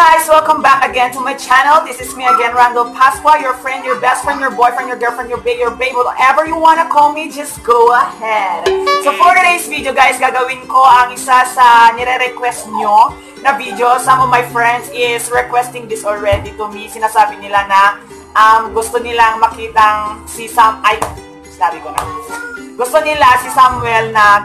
guys! Welcome back again to my channel. This is me again, Randall Pasqua, your friend, your best friend, your boyfriend, your girlfriend, your babe, whatever you wanna call me, just go ahead. So for today's video guys, gagawin ko ang isa sa nire-request nyo na video. Some of my friends is requesting this already to me. Sinasabi nila na gusto nilang makitang si Gusto nila si Samuel na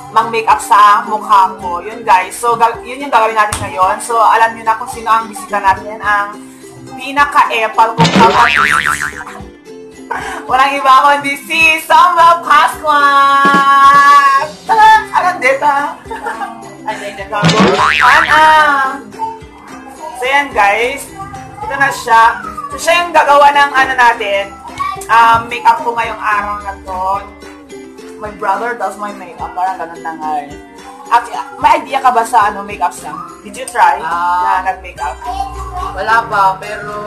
mang-makeup sa mukha ko. Yun guys. So, yun yung gagawin natin ngayon. So, alam nyo na kung sino ang bisita natin. Ang pinaka-epal kong kapatid. Walang iba kundi si Samuel Pasqua! Anong deta? So, yan guys. Ito na siya. So, siya yung gagawa ng natin. Makeup ko ngayong araw na to. My brother does my makeup. Parang ganun na nga eh. May idea ka ba sa makeup lang? Did you try na nag-makeup? Wala pa, pero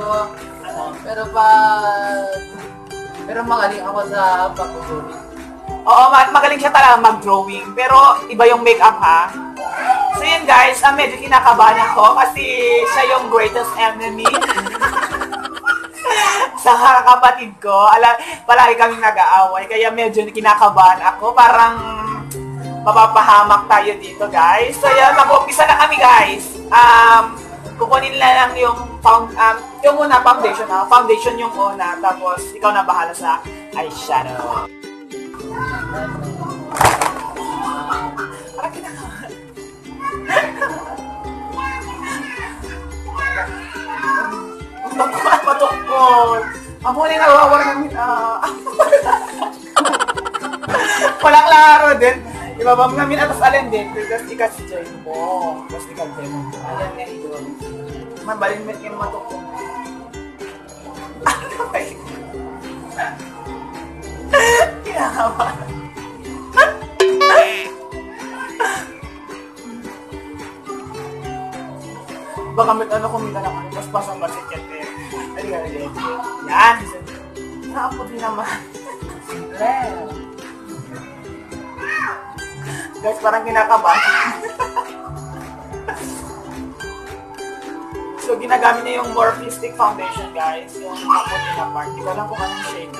magaling ako sa pag-drawing. Oo, magaling siya talaga mag-drawing. Pero iba yung makeup ha. So yun guys, medyo kinakabahan ako kasi siya yung greatest enemy. Sa kapatid ko, palagi kaming nag-aaway, kaya medyo kinakabahan ako. Parang mapapahamak tayo dito, guys. So, yan, mag-umpisa na kami, guys. Kukunin lang yung una, foundation. Foundation yung una, tapos ikaw na bahala sa eyeshadow. Parang kinakabahan. Matukot. Amo na nawawar namin. Walang klaro din. Ibabam namin atas alin din. Tapos ikas-join mo. Tapos ikas-join mo. Ayan nga ito. Mabalimit yung matukot. Kinakabahan. Baka kumita na kami. Tapos pasang basikit eh. Yan. Nakaputi naman. Simple. Guys, parang kinakabahan. So, ginagamit niya yung Morphe Stick Foundation, guys. Yung nakaputi na part. Hindi ko lang kung anong shade.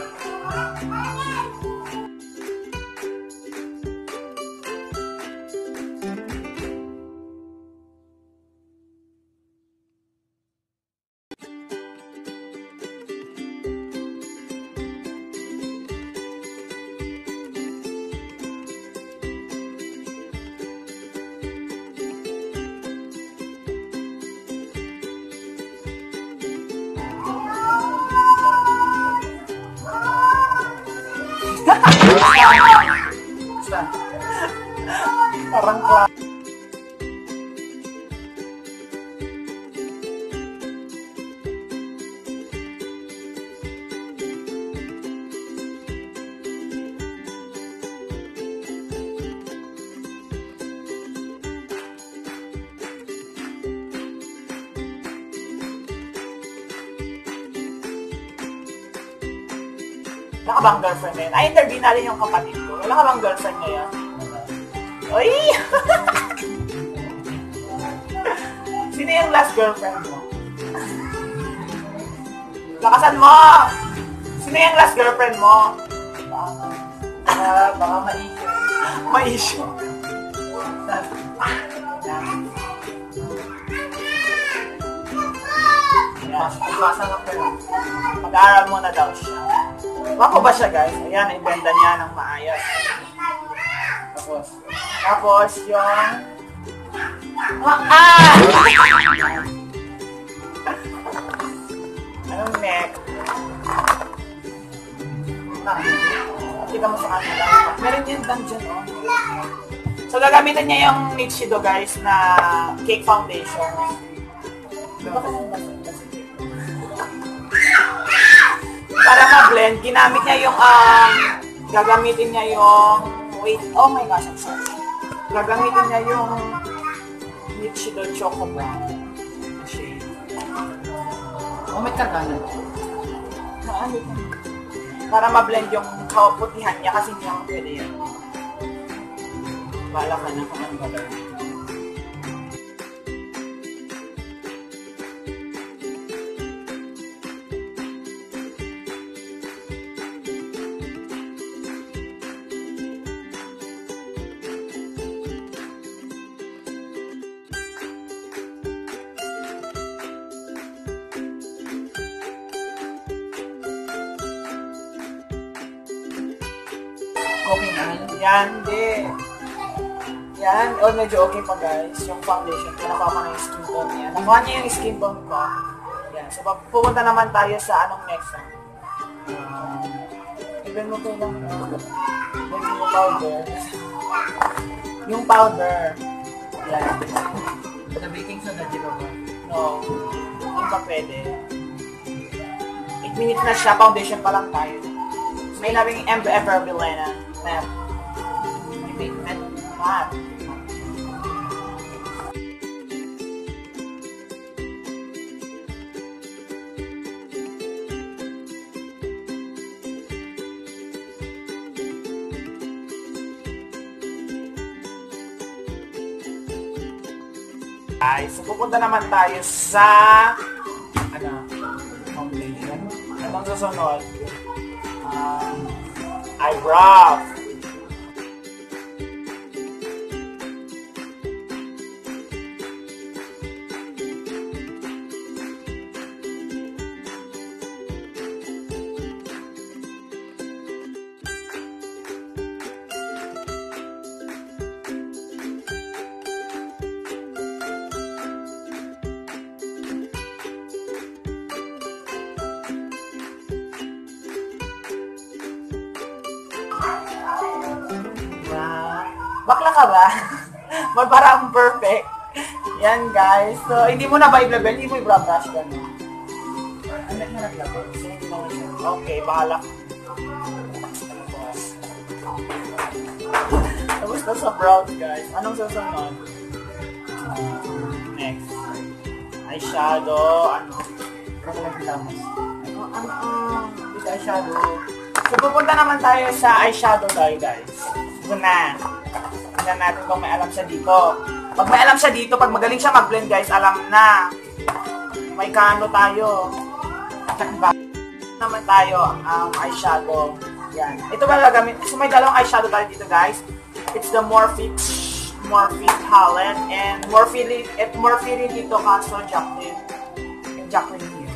Parang wala ka bang girlfriend ngayon? Ay, interview na rin yung kapatid ko. Wala ka bang girlfriend ngayon? Uy! Sino yung last girlfriend mo? Lakasan mo! Sino yung last girlfriend mo? Baka ma-issue. Ma-issue. Pasang ako yun. Mag-aaral mo na daw siya. Mako ba siya guys? Ayan, ibenta niya ng maayos. Tapos yung... Anong neck? Kita mo sa kanila. Meron yan lang dyan, oh. So, gagamitin niya yung Nichido guys na cake foundation. Para ma-blend, ginamit niya yung, gagamitin niya yung, wait, oh my gosh, I'm sorry. Gagamitin niya yung Nichido Choco Brown shade. May kaganan. Para ma-blend yung kaputihan niya kasi hindi naman pwede yan. Bahala ka na kung ano gagawin. cooking oil. Yan, hindi. Yan, medyo okay pa guys. Yung foundation, nakuha ko na yung skin tone niya. Nakuha niya yung skin tone ko. Yan, so pupunta naman tayo sa anong next. Even mo ko lang. Yung powder. Yung powder. Yan. Sa baking soda, di ba ba? No, hindi pa pwede. 8 minutes na siya, foundation pa lang tayo. May labing MFR Bilena. Matte. May matte. Matte. So pupunta naman tayo sa foundation. Anong susunod? Eyebrow. Bakla ka ba? Parang perfect. Yan guys. So, hindi mo na ba i-level? Hindi mo i-brush ka na. Ano na naglabas? Okay, bahala. Tapos na sa brows guys. Anong susunod? Next. Eyeshadow. Kasi naglamas. This eyeshadow. So, pupunta naman tayo sa eyeshadow tayo guys. Ito na. Tingnan natin kung may alam siya dito. Pag may alam siya dito, pag magaling siya mag-blend guys, alam na. May kano tayo. Naman tayo ang eyeshadow. Yan. Ito ba gagamit? So may dalawang eyeshadow tayo dito guys. It's the Morphe palette and Morphe rin dito kaso Jaclyn. Yung Jaclyn here.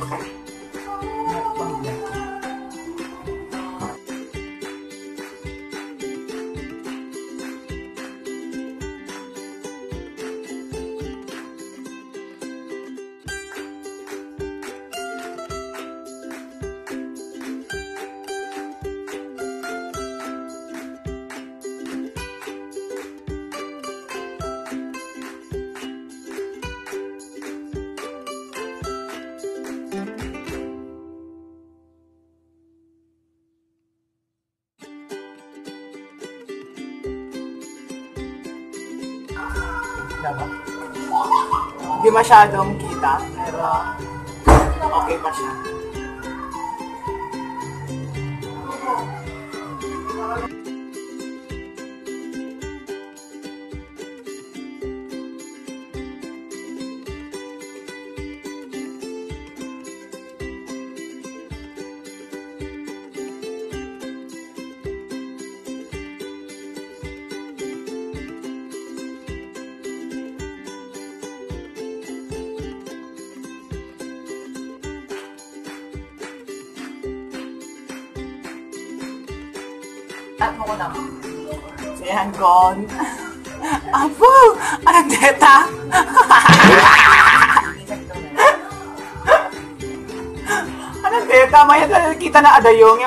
Diba? Hindi masyadong kita, pero okay pa siya. At mo ko na. So yan, gone. Apo! Anong deta? Anong deta? May kita na adayong.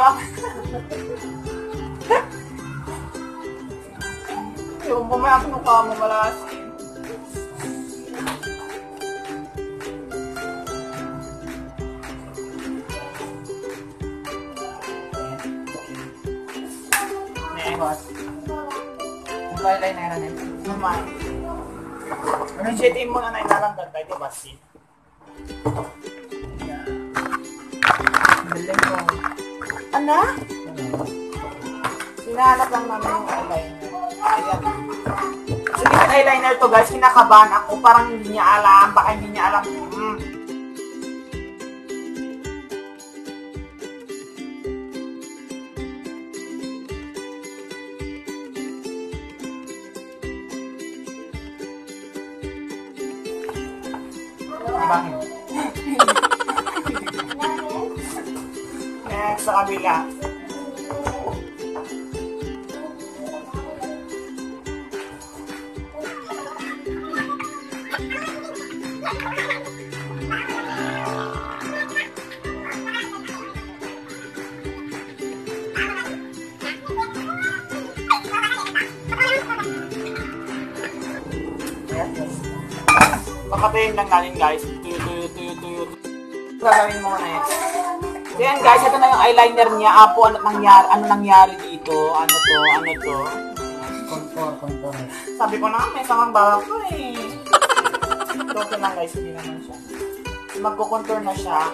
Yung bumaya ko mukha mo malasin. Next. Yung eyeliner na nito. Naman. Ano jetin mo na nailalanggan tayo, diba? See? Galing ko. Ano? Sinahanap lang namin yung eyeliner. Ayan. So, yung eyeliner to guys, kinakabahan ako. Parang hindi niya alam. Baka hindi niya alam. Bakit? Next, sa kabila. Papatayin lang natin guys. Tuyo. Gagawin mo next. So yan guys, ito na yung eyeliner niya. Apo, ano nangyari dito? Ano to? Contour. Sabi ko na, may samang bawak ko eh. Okay lang guys, hindi naman siya. Magko-contour na siya.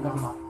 Normal.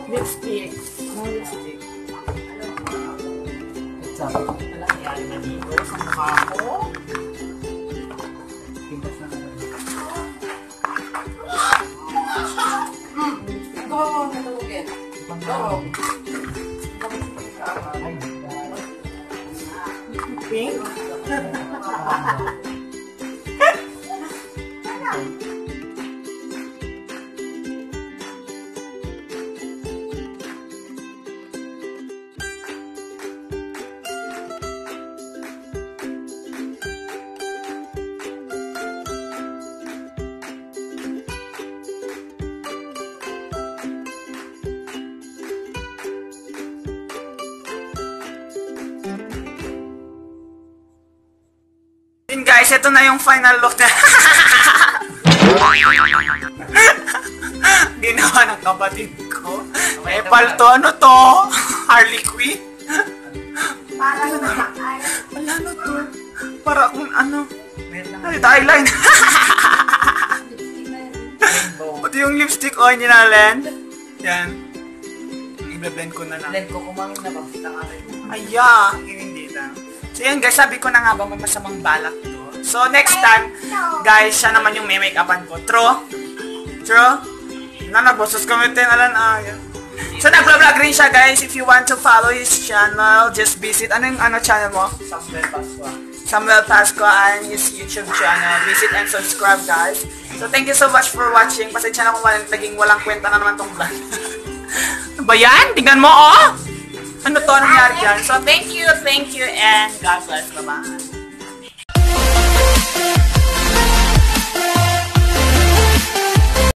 Lipstick. No lipstick. Sabi. Alam yan, manito sa mukha ko. Pintas na naman. Gawa mo na tulugin. Gawa mo. Pink? Yun guys, ito na yung final look na ginawa ng kapatid ko. Eh, palto, ano to? Harley Quinn? Wala ano to? Para kung ano? Ay, eyeliner. Pati yung lipstick, oh, hindi na blend. Yan. I-blend ko na lang. Blend ko kumangin na ba? Aya, hindi na. So yan guys, sabi ko na nga ba may masamang balak to. So next time, guys, siya naman yung may make-upan ko. True? Nagbosos kamitin, alan yan. So nag-vlog rin siya guys. If you want to follow his channel, just visit. Ano yung channel mo? Samuel Pascua and his YouTube channel. Visit and subscribe guys. So thank you so much for watching. Pasensya na kung naging walang kwenta na naman tong vlog. Ano ba yan? Tingnan mo oh! Ano to nangyari dyan? So, thank you, and God bless. Bye-bye.